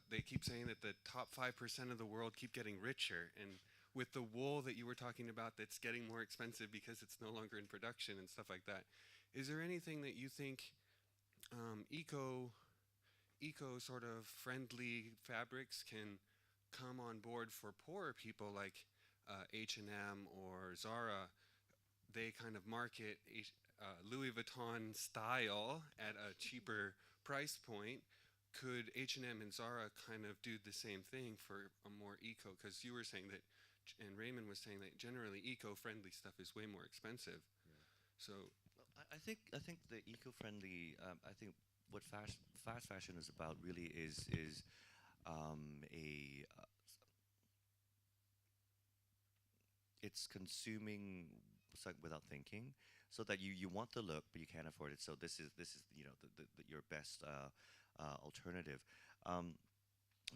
they keep saying that the top 5% of the world keep getting richer, and with the wool that you were talking about that's getting more expensive because it's no longer in production and stuff like that, is there anything that you think eco sort of friendly fabrics can come on board for poorer people like H&M or Zara? They kind of market Louis Vuitton style at a cheaper price point. Could H&M and M and Zara kind of do the same thing for a more eco? Because you were saying that, and Raymond was saying that generally eco-friendly stuff is way more expensive. Yeah. So Well, I think the eco-friendly. I think what fast fashion is about really is a it's consuming without thinking, so that you want the look but you can't afford it. So this is your best alternative. Um,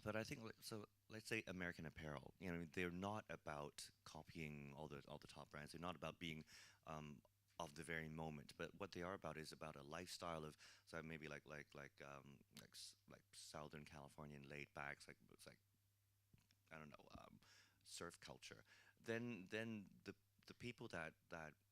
but I think so. Let's say American Apparel. They're not about copying all the top brands. They're not about being of the very moment. But what they are about is about a lifestyle of, so maybe like Southern Californian laid backs, like it's like, I don't know, surf culture. Then the people that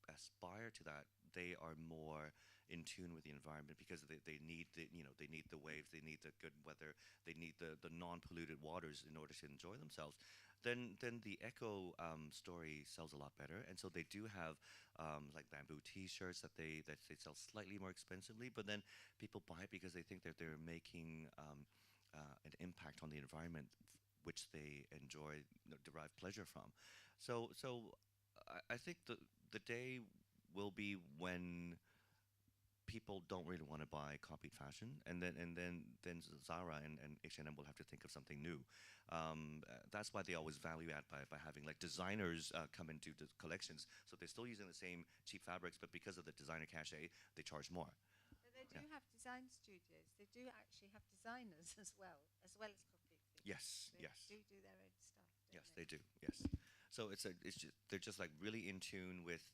aspire to that, they are more in tune with the environment, because they need they need the waves, they need the good weather, they need the non-polluted waters in order to enjoy themselves. Then the eco story sells a lot better, and so they do have like bamboo T-shirts that they sell slightly more expensively, but then people buy it because they think that they're making an impact on the environment, which they enjoy, derive pleasure from. So I think the day will be when people don't really want to buy copied fashion, and then Zara and H&M will have to think of something new. That's why they always value add by having like designers come into the collections. So they're still using the same cheap fabrics, but because of the designer cachet, they charge more. But they Yeah. do have design studios. They do actually have designers as well as copying things. Yes. They Yes. do their own stuff, don't Yes, they? they do. Yes. So it's just they're just like really in tune with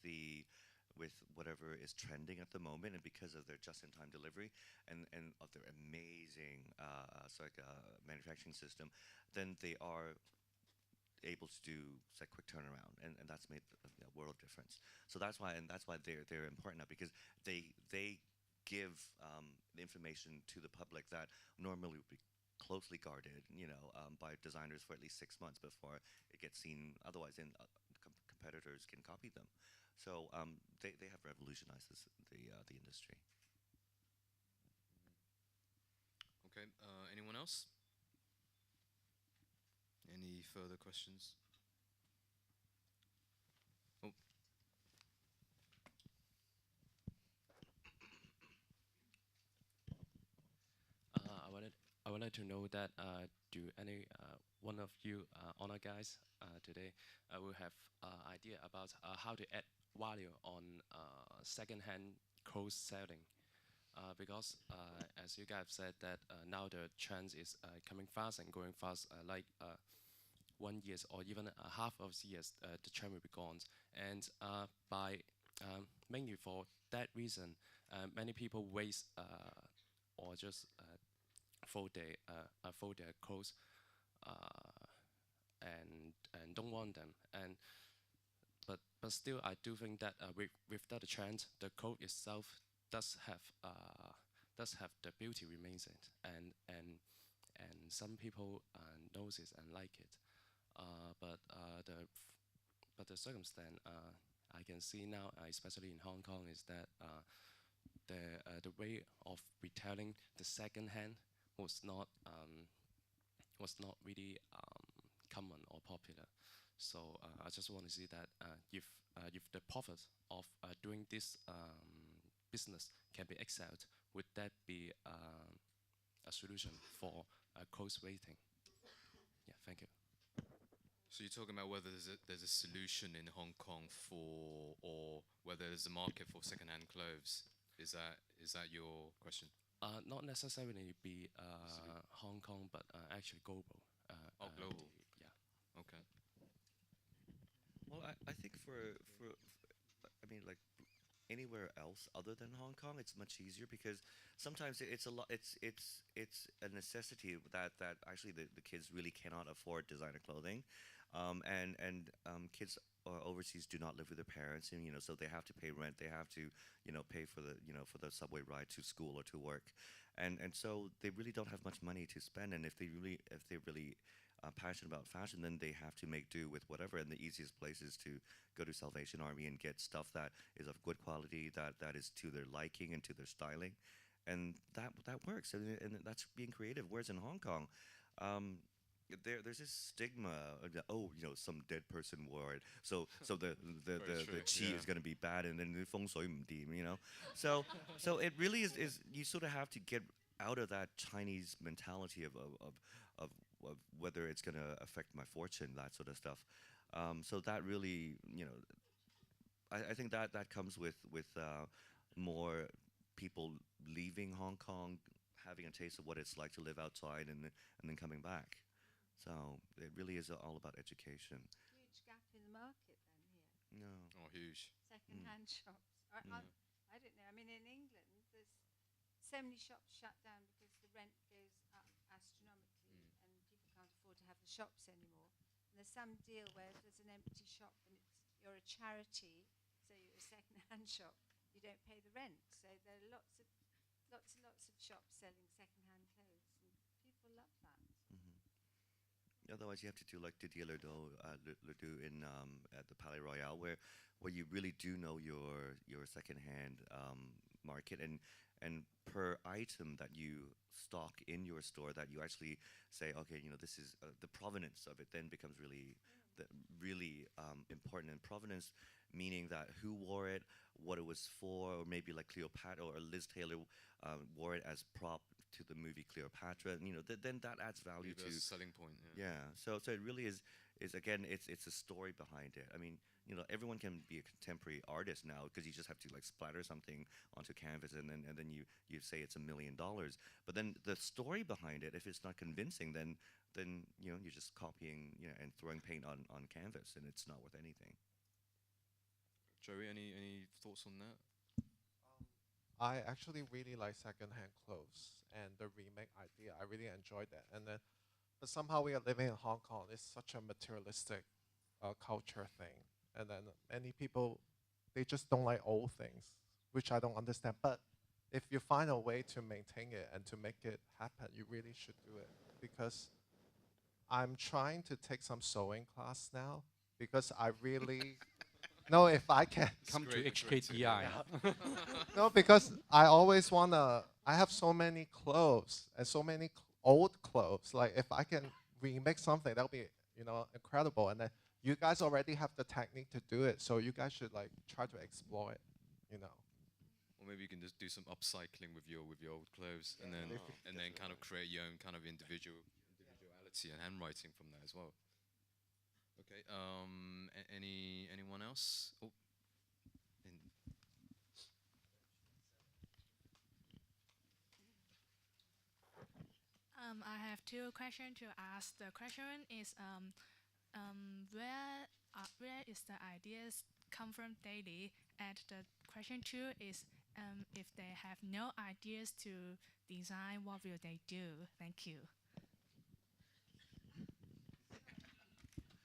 whatever is trending at the moment, and because of their just-in-time delivery and of their amazing manufacturing system, then they are able to do quick turnaround, and that's made a world of difference. So that's why they're important now, because they give the information to the public that normally would be closely guarded, by designers for at least 6 months before it gets seen. Otherwise, then competitors can copy them. So they have revolutionized the industry. Okay. Anyone else? Any further questions? Oh, I wanted to know that do any one of you honor guys today will have idea about how to add value on second-hand clothes selling, because as you guys said that now the trend is coming fast and going fast, like 1 years or even a half of years, the trend will be gone. And by mainly for that reason, many people waste or just fold their clothes uh, and don't want them. And but still, I do think that without the trend, the code itself does have the beauty remains it, and some people knows it and like it. But the circumstance I can see now, especially in Hong Kong, is that the way of retailing the second hand was not really common or popular. So I just want to see that if the profit of doing this business can be excelled, would that be a solution for cost waiting? Yeah, thank you. so you're talking about whether there's a solution in Hong Kong for, or whether there's a market for second-hand clothes? Is that your question? Not necessarily be Absolutely. Hong Kong, but actually global. Oh, global. Yeah. Okay. Well, I think I mean, like anywhere else other than Hong Kong, it's much easier because sometimes it's a lot. It's a necessity that actually the kids really cannot afford designer clothing, and kids overseas do not live with their parents, and so they have to pay rent. They have to pay for the subway ride to school or to work, and so they really don't have much money to spend. And if they're really passionate about fashion, then they have to make do with whatever. And the easiest place is to go to Salvation Army and get stuff that is of good quality, that is to their liking and to their styling, and that works. And that's being creative. Whereas in Hong Kong, there's this stigma of oh, some dead person wore it, so the chi is going to be bad, and then the feng shui 唔掂. So it really is you sort of have to get out of that Chinese mentality of, of whether it's going to affect my fortune, that sort of stuff. So that really, I think that comes with more people leaving Hong Kong, having a taste of what it's like to live outside, and then coming back. So it really is all about education. Huge gap in the market then here. No. Oh, huge. Second-hand shops. I don't know. I mean, in England, there's so many shops shut down because the rent goes up astronomically, and people can't afford to have the shops anymore. And there's some deal where there's an empty shop and you're a charity, so you're a second-hand shop. You don't pay the rent, so there are lots and lots of shops selling second-hand clothes, and people love that. Otherwise, you have to do like Didier Ledoux in at the Palais Royal, where you really do know your secondhand market, and per item that you stock in your store, that you actually say, okay, this is the provenance of it. Then becomes really important. And provenance meaning that who wore it, what it was for, or maybe like Cleopatra or Liz Taylor wore it as prop to the movie Cleopatra. Then that adds value Maybe to that's a selling point. Yeah. yeah. So it really is again, it's a story behind it. I mean, everyone can be a contemporary artist now because you just have to like splatter something onto canvas, and then you say it's $1 million. But then the story behind it, if it's not convincing, then you're just copying, and throwing paint on canvas, and it's not worth anything. Joey, any thoughts on that? I actually really like secondhand clothes and the remake idea. I really enjoyed that. But somehow we are living in Hong Kong. It's such a materialistic culture thing. And then many people, they just don't like old things, which I don't understand. But if you find a way to maintain it and to make it happen, you really should do it. Because I'm trying to take some sewing class now because I really no, if I can. Come to great, great to HKDI. No, because I always I have so many clothes and so many old clothes. Like if I can remake something, that'll be, incredible. And then you guys already have the technique to do it, so you guys should like try to explore it, Or maybe you can just do some upcycling with your old clothes, and then kind of create your own kind of individuality and handwriting from that as well. Okay. Anyone else? Oh. I have two questions to ask. The question is, where is the ideas come from daily? And the question two is, if they have no ideas to design, what will they do? Thank you.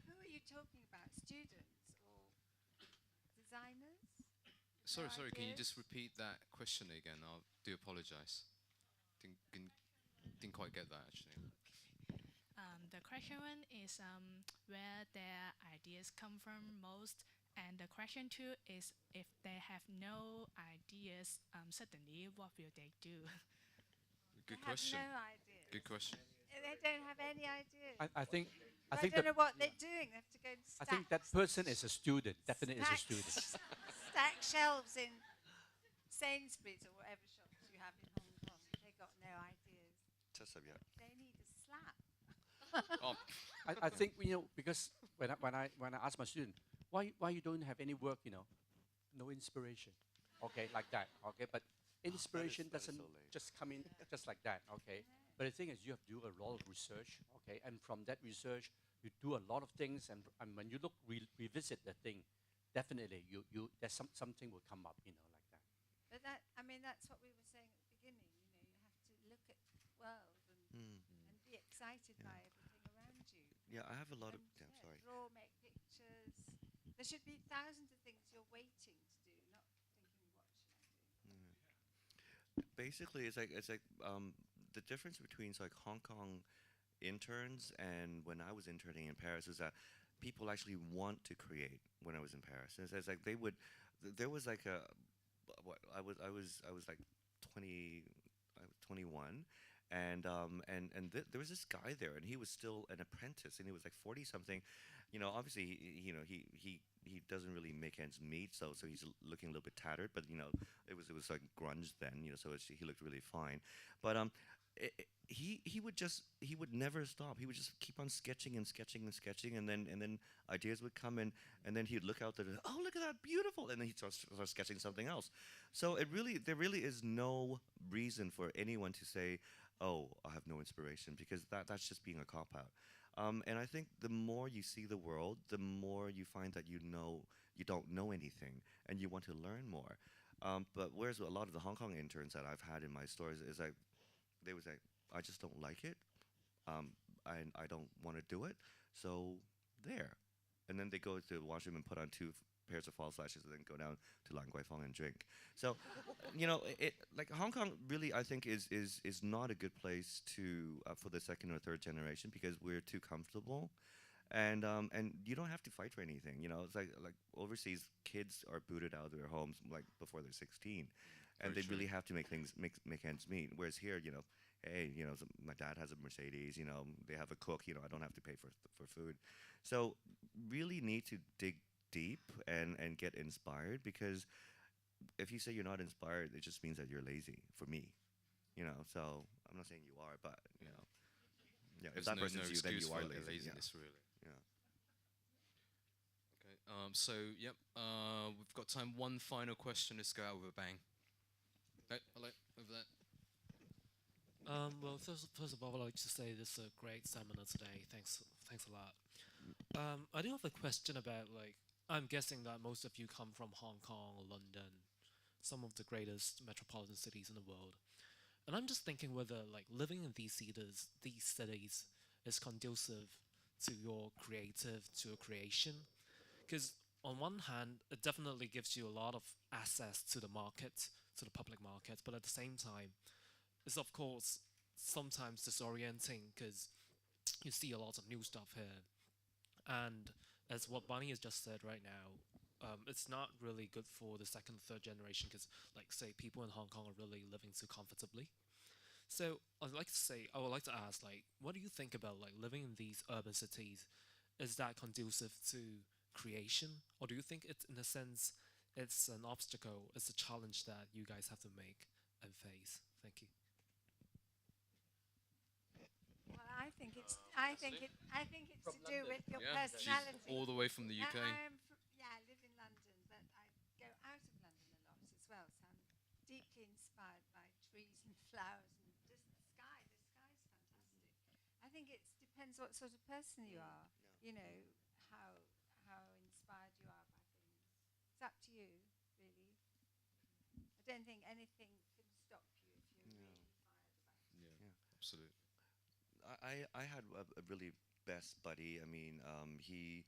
Who are you talking about? Students or designers? Sorry. Can you ideas? just repeat that question again? I do apologize. Didn't quite get that actually. The question one is where their ideas come from most, and the question two is if they have no ideas suddenly, what will they do? Good They question. Have no ideas. Good question. They don't have any ideas. I think I think don't that know what they're doing. They have to go and I stack, think that person is a student. Definitely is a stack- student. stack shelves in Sainsbury's or whatever shops you have in Hong Kong. They got no ideas. They need a slap. Oh, I think because when I ask my student why you don't have any work, no inspiration, okay, like that, okay, but inspiration that is doesn't so lame. just come in just like that, okay. But the thing is, you have to do a lot of research, okay, and from that research, you do a lot of things, and when you revisit the thing, definitely you there's something will come up, like But that, I mean, that's what we were saying at the beginning. You know, you have to look at the world and be excited by everything around you. Yeah, I have a lot of. And, Yeah, sorry. draw, make pictures. There should be thousands of things you're waiting to do, not thinking, what should I do? Basically, it's like the difference between like Hong Kong interns and when I was interning in Paris is that people actually want to create when I was in Paris. It's like they would. There was like a what I was like 20, 21, and there was this guy there, and he was still an apprentice, and he was like 40 something. You know, obviously, he doesn't really make ends meet, so he's looking a little bit tattered. But it was like grunge then, so he looked really fine. But he would never stop. He would just keep on sketching and sketching and sketching, and then ideas would come in, and then he'd look out there, oh, look at that, beautiful, and then he'd start sketching something else. So there really is no reason for anyone to say, oh, I have no inspiration, because that's just being a cop out. And I think the more you see the world, the more you find that you don't know anything, and you want to learn more. But whereas a lot of the Hong Kong interns that I've had in my stores is like, they was like, I just don't like it. I don't want to do it. So there. And then they go to the washroom and put on two pairs of false lashes and then go down to Lan Kwai Fong and drink. So, it like Hong Kong really, I think, is not a good place to for the second or third generation, because we're too comfortable. And you don't have to fight for anything. It's like overseas kids are booted out of their homes like before they're 16, and Very they true. really have to make things make ends meet. Whereas here, hey, my dad has a Mercedes. They have a cook. I don't have to pay for food. So really need to dig deep and get inspired, because if you say you're not inspired, it just means that you're lazy. For me, So I'm not saying you are, but yeah, if There's that no person's you, then excuse you are for lazy. laziness, really. Yeah. Okay. So yep. We've got time. One final question. Let's go out with a bang. Hey, hello, over there. Well, first of all, I'd like to say this is a great seminar today. Thanks a lot. I do have a question about, like, I'm guessing that most of you come from Hong Kong or London, some of the greatest metropolitan cities in the world. And I'm just thinking whether, like, living in these cities is conducive to your creation. Because on one hand, it definitely gives you a lot of access to the market, to the public market, but at the same time, it's of course sometimes disorienting because you see a lot of new stuff here. And as what Bonnie has just said right now, it's not really good for the second, third generation because, like, say, people in Hong Kong are really living too comfortably. So I would like to ask, like, what do you think about like living in these urban cities? Is that conducive to creation, or do you think it's, in a sense, it's an obstacle, it's a challenge that you guys have to make and face? Thank you. Well, I think it's to do with your Yeah, she's personality. all the way from the UK. I live in London, but I go out of London a lot as well. So I'm deeply inspired by trees and flowers and just the sky. The sky's fantastic. I think it depends what sort of person you are. How inspired you are by things. It's up to you, really. I don't think anything can stop you if you're really fired about it. Yeah, Yeah. absolutely. I had a really best buddy. I mean, he's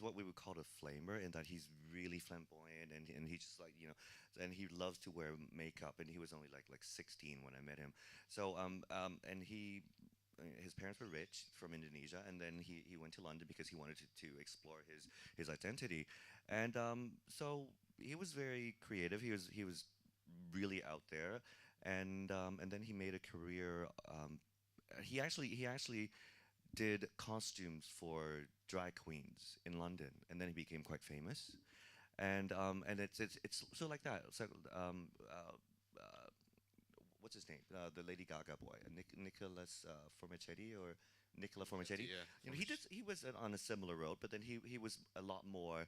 what we would call a flamer, in that he's really flamboyant, and he just like and he loves to wear makeup, and he was only like 16 when I met him. So and his parents were rich from Indonesia, and then he went to London because he wanted to explore his identity, and so he was very creative. He was really out there, and then he made a career. He actually did costumes for drag queens in London, and then he became quite famous. And it's so like that. So what's his name? The Lady Gaga boy, Nicholas Formichetti, or Nicola Formichetti. Yeah. He was on a similar road, but then he was a lot more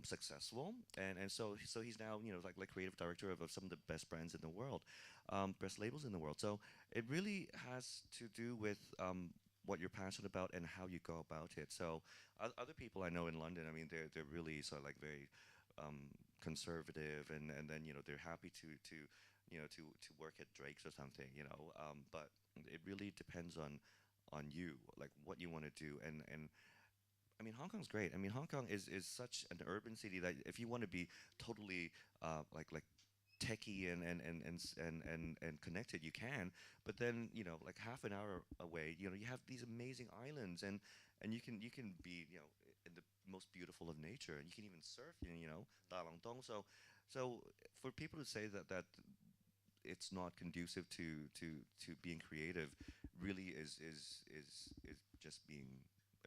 successful, and so he's now like creative director of some of the best brands in the world, best labels in the world. So it really has to do with what you're passionate about and how you go about it. So other people I know in London, I mean, they're really sort of like very conservative, and then they're happy to work at Drake's or something, but it really depends on you, like what you want to do. And I mean, Hong Kong's great. I mean, Hong Kong is such an urban city that if you want to be totally like techie and connected, you can. But then like half an hour away, you have these amazing islands, and you can be in the most beautiful of nature, and you can even surf in Da Lang Dong. So for people to say that it's not conducive to being creative, really is just being,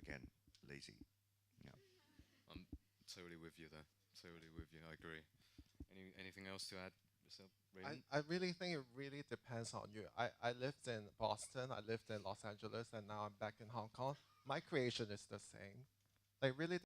again, lazy. Yeah. I'm totally with you there. Totally with you. I agree. Anything else to add, Mr. Raymond? I really think it really depends on you. I lived in Boston, I lived in Los Angeles, and now I'm back in Hong Kong. My creation is the same. Like really